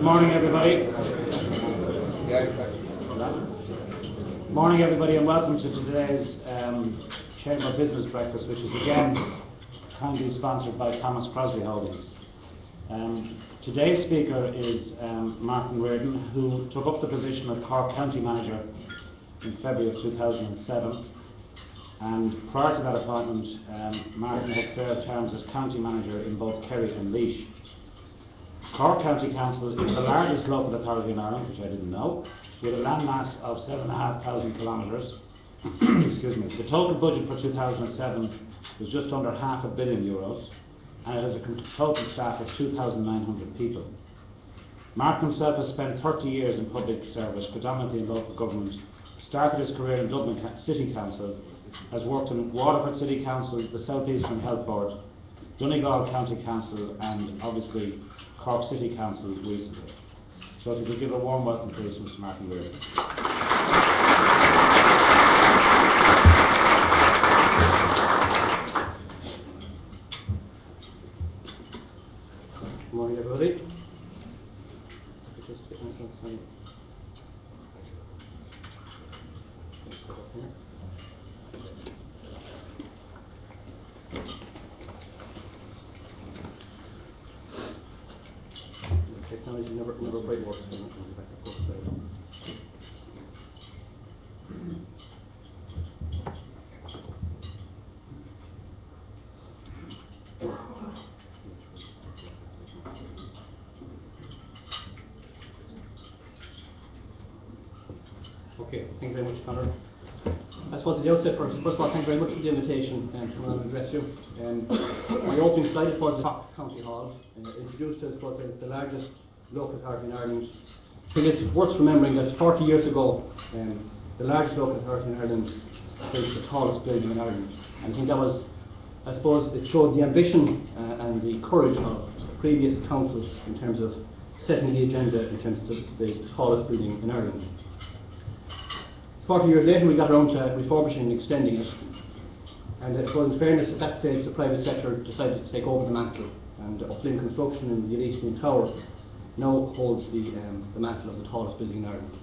Good morning, everybody. Morning, everybody, and welcome to today's Chamber Business Breakfast, which is again kindly sponsored by Thomas Crosby Holdings. Today's speaker is Martin Riordan, who took up the position of Cork County Manager in February of 2007. And prior to that appointment, Martin had served terms as County Manager in both Kerry and Laois. Cork County Council is the largest local authority in Ireland, which I didn't know, with a landmass of 7,500 kilometres. Excuse me. The total budget for 2007 was just under €500 million, and it has a total staff of 2,900 people. Martin himself has spent 30 years in public service, predominantly in local government. Started his career in Dublin City Council, has worked in Waterford City Council, the South Eastern Health Board, Donegal County Council, and obviously Cork City Council recently. So if you could give a warm welcome please to Mr. Martin Riordan. Good morning, everybody. Technology never quite works when it comes back to first slide. Okay, thank you very much, Conor. I suppose at the outset, first of all, thank you very much for the invitation and to come and address you. My opening slide, I suppose, is Cork County Hall, introduced as the largest local authority in Ireland. I think it's worth remembering that 40 years ago, the largest local authority in Ireland was the tallest building in Ireland. And I think that was, I suppose, it showed the ambition and the courage of previous councils in terms of setting the agenda in terms of the tallest building in Ireland. 40 years later, we got around to refurbishing and extending it. And I suppose, in fairness, at that stage, the private sector decided to take over the mantle. And Upland Construction in the Riordan Tower now holds the mantle of the tallest building in Ireland.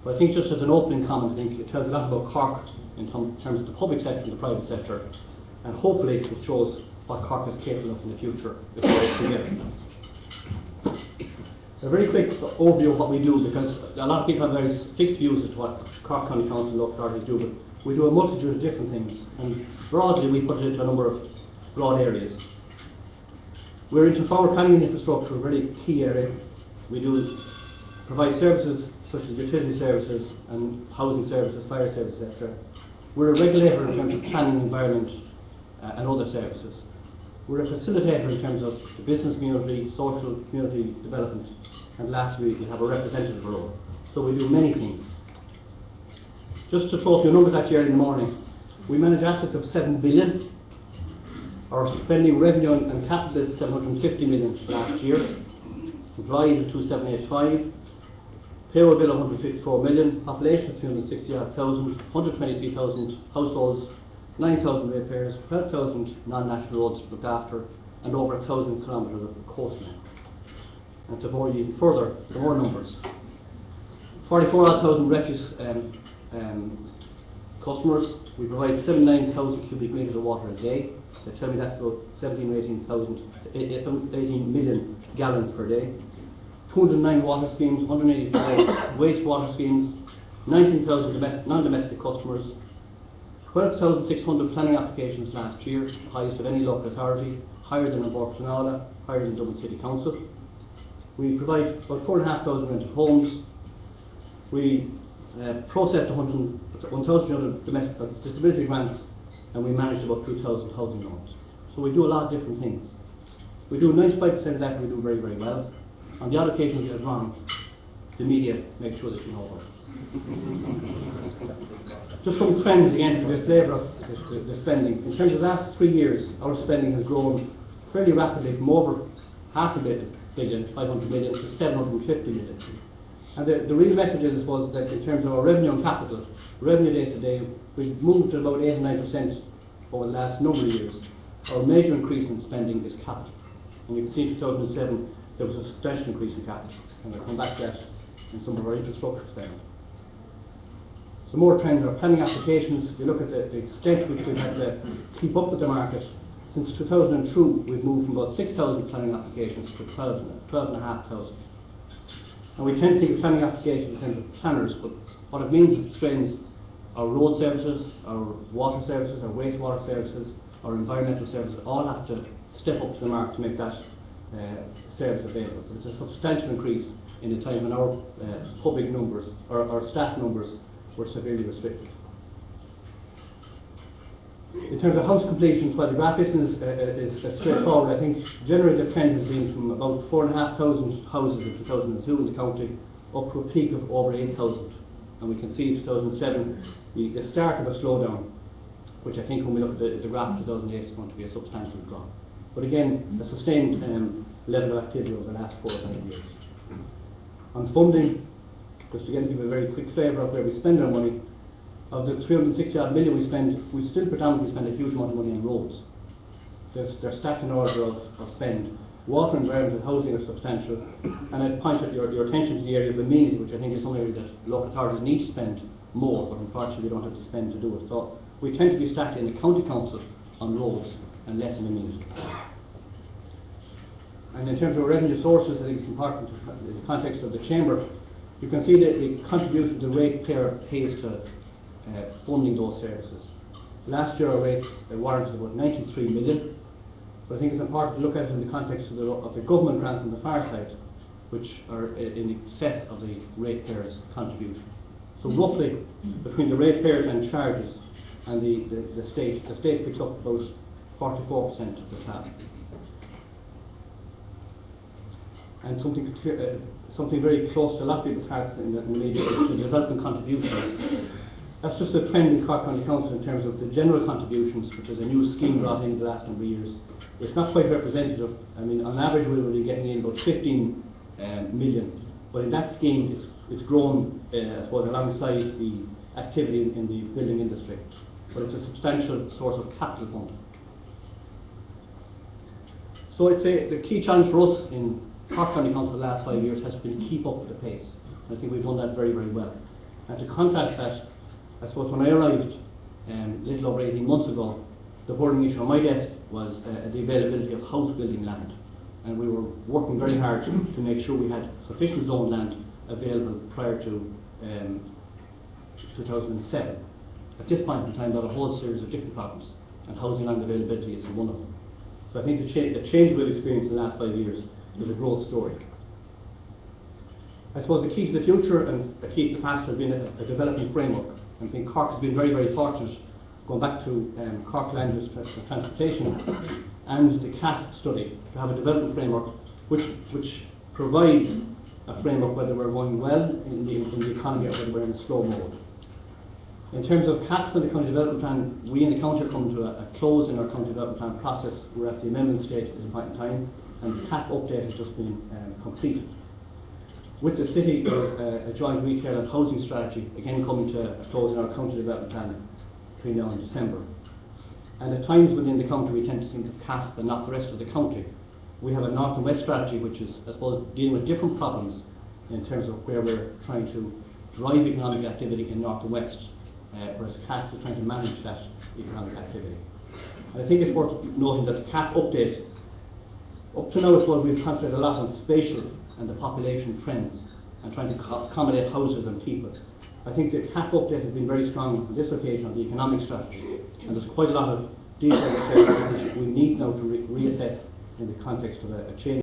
But I think just as an opening comment, I think it tells a lot about Cork in terms of the public sector and the private sector, and hopefully it shows what Cork is capable of in the future if we work together. A very quick overview of what we do, because a lot of people have very fixed views as to what Cork County Council and local authorities do, but we do a multitude of different things, and broadly we put it into a number of broad areas. We're into forward planning and infrastructure, a very key area. We do provide services such as utility services and housing services, fire services, etc. We're a regulator in terms of planning, environment and other services. We're a facilitator in terms of the business community, social community development, and lastly we have a representative role. So we do many things. Just to throw a few numbers at you early in the morning, we manage assets of 7 billion. Our spending revenue and capital is 750 million last year. Employees of 2785. Payroll bill of 154 million. Population of 260,000. 123,000 households. 9,000 ratepayers. 12,000 non-national roads looked after, and over 1,000 kilometres of coastline. And to bore you even further, the more numbers. 44,000 refuse customers. We provide 79,000 cubic metres of water a day. They tell me that's about 17 or 18 million gallons per day. 209 water schemes, 185 wastewater schemes, 19,000 non-domestic customers, 12,600 planning applications last year, the highest of any local authority, higher than in Borplanala, higher than Dublin City Council. We provide about 4,500 rented homes. We processed 1,300 domestic disability grants, and we managed about 2,000 housing loans. So we do a lot of different things. We do 95% of that, we do very, very well. On the odd occasion we get it wrong, the media make sure that you know about it. Just some trends again to give a flavour of the spending. In terms of the last 3 years, our spending has grown fairly rapidly from over €500 million, 500 million, to 750 million. And the real message is, I suppose, that in terms of our revenue and capital, revenue day to day, we've moved to about 89% over the last number of years. Our major increase in spending is capital. And you can see in 2007, there was a substantial increase in capital, and we'll come back to that in some of our infrastructure spend. Some more trends are planning applications. You look at the extent to which we've had to keep up with the market. Since 2002, we've moved from about 6,000 planning applications to 12,500. And we tend to think of planning applications in terms of planners, but what it means is it strains our road services, our water services, our wastewater services, our environmental services, all have to step up to the mark to make that service available. So it's a substantial increase in the time when our public numbers, or our staff numbers, were severely restricted. In terms of house completions, while the graph is straightforward, I think generally the trend has been from about 4,500 houses in 2002 in the county up to a peak of over 8,000. And we can see in 2007 the start of a slowdown, which I think when we look at the graph in 2008 is going to be a substantial drop. But again, a sustained level of activity over the last 4 or 5 years. On funding, just again to give a very quick flavour of where we spend our money, of the 360 odd million we spend, we still predominantly spend a huge amount of money on roads. They're stacked in order of spend. Water, environment and housing are substantial, and I'd point your attention to the area of amenity, which I think is some area that local authorities need to spend more, but unfortunately we don't have to spend to do it. So we tend to be stacked in the county council on roads and less in amenity. And in terms of revenue sources, I think it's important in the context of the chamber, you can see that the contribution the ratepayer pays to funding those services. Last year our rates warranted about 93 million, but I think it's important to look at it in the context of the government grants on the far side, which are in excess of the ratepayers' contribution. So roughly between the ratepayers and charges and the state picks up about 44% of the tab. And something very close to a lot of people's hearts in the media is the development contributions. That's just a trend in Cork County Council in terms of the general contributions, which is a new scheme brought in the last number of years. It's not quite representative. I mean, on average we will be getting in about 15 million, but in that scheme it's grown, I suppose, alongside the activity in the building industry. But it's a substantial source of capital fund. So I'd say the key challenge for us in Cork County Council for the last 5 years has been to keep up with the pace. And I think we've done that very, very well. And to contrast that, I suppose when I arrived a little over 18 months ago, the burning issue on my desk was the availability of house building land. And we were working very hard to make sure we had sufficient zoned land available prior to 2007. At this point in time, there are a whole series of different problems, and housing land availability is one of them. So I think the change we've experienced in the last 5 years is a growth story. I suppose the key to the future and the key to the past has been a developing framework. I think Cork has been very, very fortunate, going back to Cork Land Use Transportation and the CAT study, to have a development framework which provides a framework whether we're going well in the economy or whether we're in a slow mode. In terms of CAT for the County Development Plan, we in the county are coming to a close in our County Development Plan process. We're at the amendment stage at this point in time, and the CAT update has just been completed. With the city, a joint retail and housing strategy, again coming to a close in our County Development Plan between now and December. And at times within the county we tend to think of CASP and not the rest of the county. We have a North and West strategy which is, I suppose, dealing with different problems in terms of where we're trying to drive economic activity in North and West, whereas CASP is trying to manage that economic activity. And I think it's worth noting that the CASP update, up to now, I suppose we've concentrated a lot on spatial and the population trends and trying to accommodate houses and people. I think the CAP update has been very strong on this occasion on the economic strategy, and there's quite a lot of detail which we need now to reassess in the context of a change